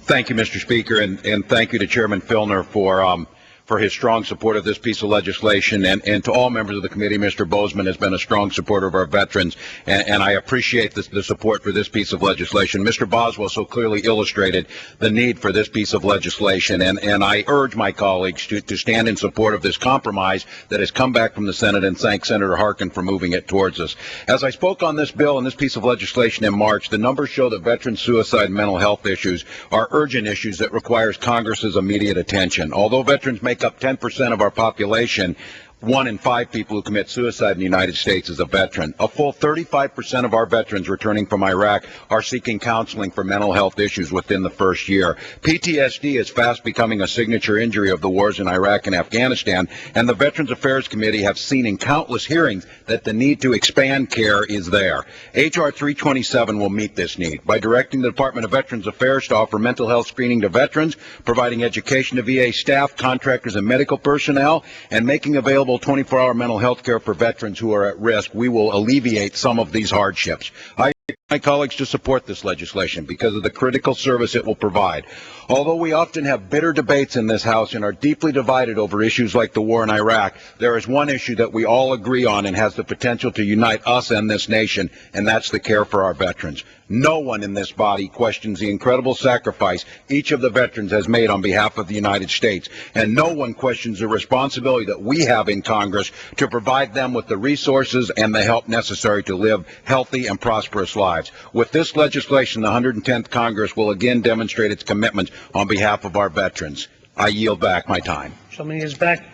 Thank you, Mr. Speaker, and thank you to Chairman Filner for his strong support of this piece of legislation, and to all members of the committee. Mr. Bozeman has been a strong supporter of our veterans, and I appreciate the support for this piece of legislation. Mr. Boswell so clearly illustrated the need for this piece of legislation, and I urge my colleagues to stand in support of this compromise that has come back from the Senate, and thank Senator Harkin for moving it towards us. As I spoke on this bill and this piece of legislation in March, the numbers show that veteran suicide and mental health issues are urgent issues that requires Congress's immediate attention. Although veterans make up 10% of our population, 1 in 5 people who commit suicide in the United States is a veteran. A full 35% of our veterans returning from Iraq are seeking counseling for mental health issues within the first year. PTSD is fast becoming a signature injury of the wars in Iraq and Afghanistan, and the Veterans Affairs Committee have seen in countless hearings that the need to expand care is there. H.R. 327 will meet this need by directing the Department of Veterans Affairs to offer mental health screening to veterans, providing education to VA staff, contractors, and medical personnel, and making available 24-hour mental health care for veterans who are at risk. We will alleviate some of these hardships. I urge my colleagues to support this legislation because of the critical service it will provide. Although we often have bitter debates in this House and are deeply divided over issues like the war in Iraq, there is one issue that we all agree on and has the potential to unite us and this nation, and that's the care for our veterans. No one in this body questions the incredible sacrifice each of the veterans has made on behalf of the United States, and no one questions the responsibility that we have in Congress to provide them with the resources and the help necessary to live healthy and prosperous lives. With this legislation, the 110th Congress will again demonstrate its commitment on behalf of our veterans. I yield back my time. Gentleman is back.